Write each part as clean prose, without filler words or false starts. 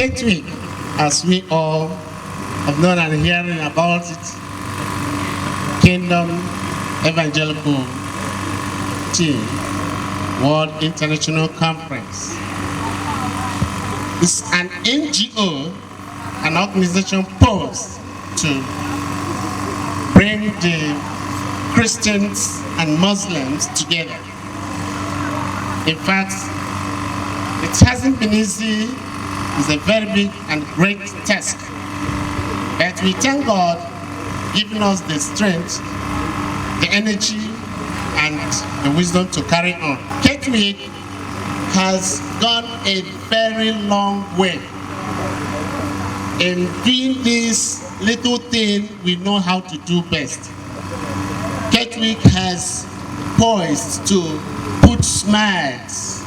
Ketwic, as we all have known and hearing about it, Kingdom Evangelical Team World International Conference. It's an NGO, an organization posed to bring the Christians and Muslims together. In fact, it hasn't been easy. It's a very big and great task. But we thank God giving us the strength, the energy, and the wisdom to carry on. Ketwic has gone a very long way in doing this little thing we know how to do best. Ketwic has poised to put smiles,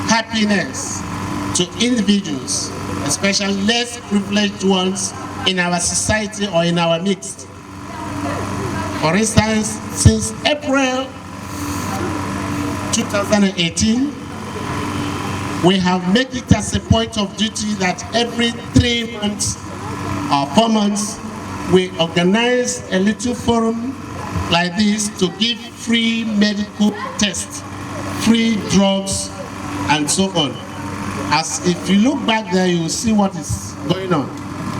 happiness to individuals, especially less privileged ones in our society or in our midst. For instance, since April 2018, we have made it as a point of duty that every 3 months or 4 months, we organize a little forum like this to give free medical tests, free drugs, and so on. As if you look back there, you will see what is going on.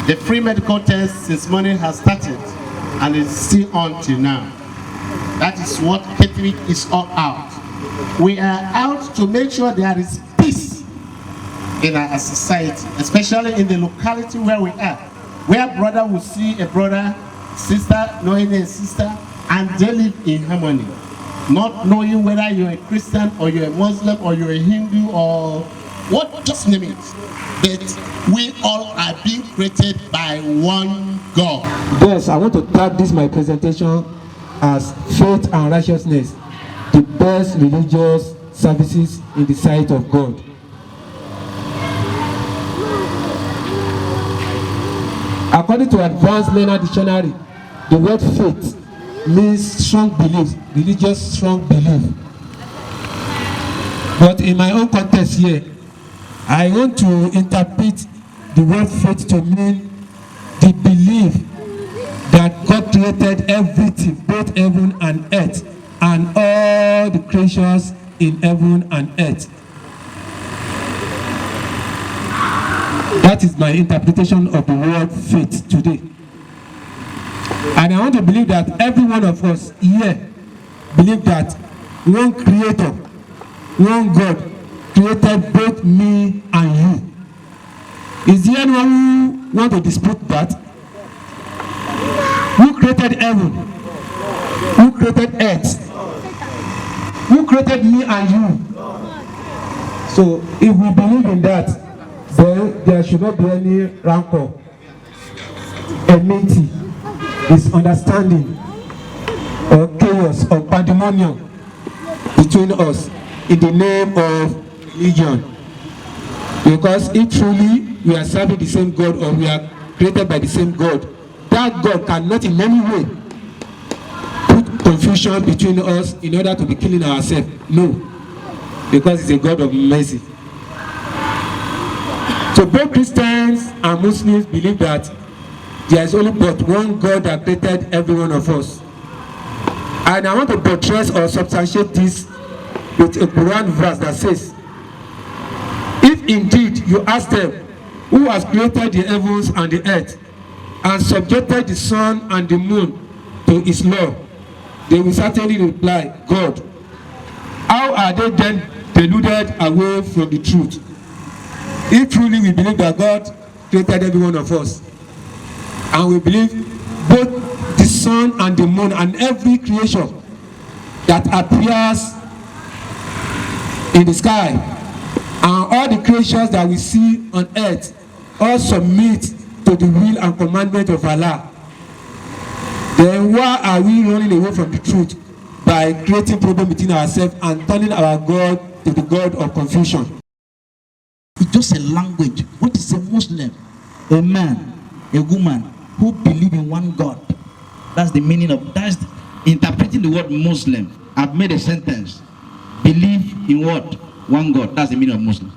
The free medical test since morning has started and is still on till now. That is what Ketwic is all out. We are out to make sure there is peace in our society, especially in the locality where we are, where brother will see a brother, sister knowing a sister, and they live in harmony, not knowing whether you're a Christian or you're a Muslim or you're a Hindu or what, just name it. But we all are being created by one God. Yes, I want to tag this my presentation as faith and righteousness, the best religious services in the sight of God. According to Advanced Learner Dictionary, the word faith means strong belief, religious strong belief. But in my own context here, I want to interpret the word faith to mean the belief that God created everything, both heaven and earth, and all the creatures in heaven and earth. That is my interpretation of the word faith today. And I want to believe that every one of us here believe that one creator, one God created both me and you. Is there anyone who want to dispute that? Who created heaven? Who created earth? Who created me and you? So if we believe in that, then there should not be any rancor, enmity, misunderstanding, or chaos, or pandemonium between us in the name of religion. Because if truly we are serving the same God or we are created by the same God, that God cannot in any way put confusion between us in order to be killing ourselves. No, because he's a God of mercy. So both Christians and Muslims believe that there is only but one God that created every one of us. And I want to buttress or substantiate this with a Quran verse that says, if indeed you ask them, who has created the heavens and the earth, and subjected the sun and the moon to his law, they will certainly reply, God. How are they then deluded away from the truth? If truly we believe that God created every one of us, and we believe both the sun and the moon and every creation that appears in the sky, and all the creatures that we see on earth all submit to the will and commandment of Allah, then why are we running away from the truth by creating problem between ourselves and turning our God to the God of confusion? It's just a language. What is a Muslim? A man, a woman who believe in one God. That's the meaning of, that's interpreting the word Muslim. I've made a sentence. Believe in what? One God. That's the meaning of Muslim.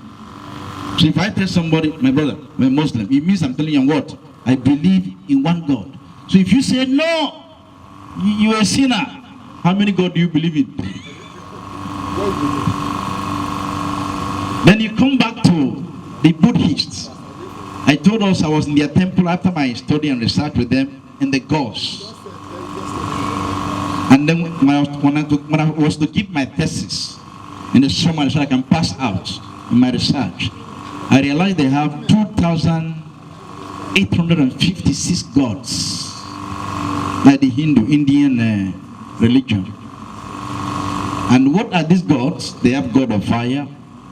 So if I tell somebody, my brother, I'm a Muslim, it means I'm telling you what? I believe in one God. So if you say no, you're a sinner. How many God do you believe in? Then you come back to the Buddhists. I told us I was in their temple after my study and research with them in the Gods. And then when I was to give my thesis in the summer so I can pass out in my research, I realized they have 2,856 gods, like the Indian religion. And what are these gods? They have God of fire,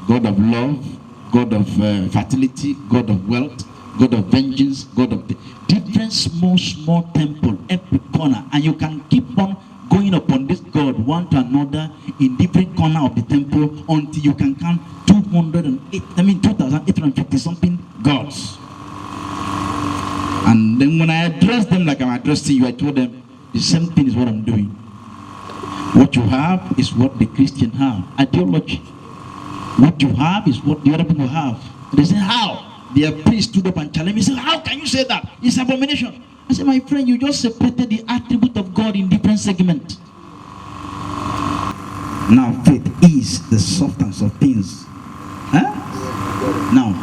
God of love, God of fertility, God of wealth, God of vengeance, God of different small temple every corner, and you can keep on going upon this God one to another in different corner of the temple until you can count 2,850 something gods. And then when I addressed them like I'm addressing you, I told them the same thing is what I'm doing. What you have is what the Christian have. Ideology. What you have is what the other people have. They say, how? Their priest stood up and challenged me. He said, how can you say that? It's abomination. I said, my friend, you just separated the attribute of God in different segments. Now, faith is the substance of things. Huh? Now,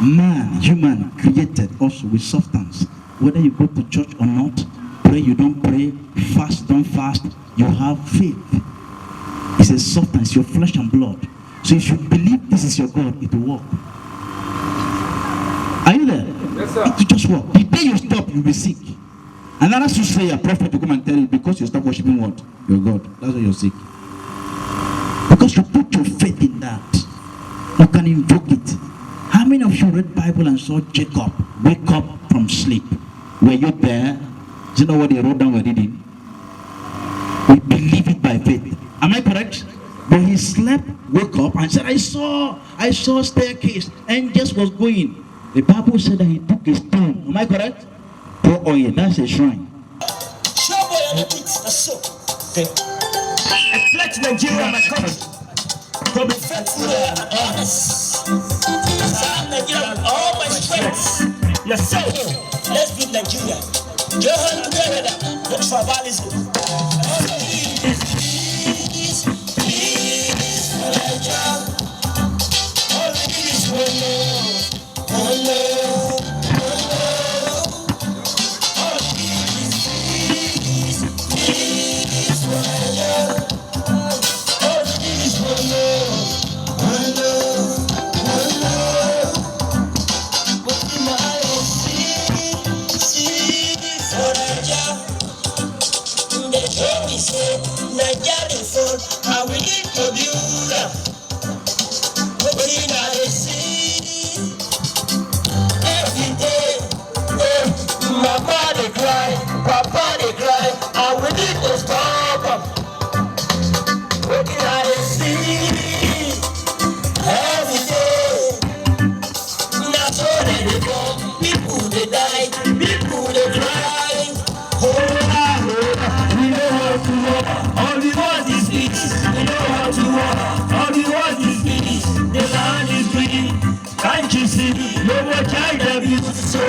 human, created also with substance. Whether you go to church or not, pray, you don't pray, fast, don't fast, you have faith. It's a substance, your flesh and blood. So if you believe this is your God, it will work. Are you there? Yes, sir. It will just work. The day you stop, you'll be sick. And that's to say a prophet to come and tell you because you stop worshiping what? Your God. That's why you're sick. Because you put your faith in that. You can invoke it. How many of you read Bible and saw Jacob wake up from sleep? Were you there? Do you know what they wrote down we're reading? We believe it by faith. Am I correct? But he slept, woke up and said, I saw a staircase. Angels was going. The Bible said that he took a stone. Am I correct? Pour oil. That's a shrine. Show boy on the beat. That's so. Okay. I pledge Nigeria, my country, to be faithful and honest. Serve Nigeria with all my strength. Yes, sir. Let's beat Nigeria. Join together. No tribalism. I will need to build up. What I see every day. Mama they cry, Papa they cry. I will need to stop up. What I see every day. That's all they go. People they die, people they cry. We know how to walk. All we want is peace. We know how to walk. All we want is peace. The land is green. Can't you see? No more child abuse. So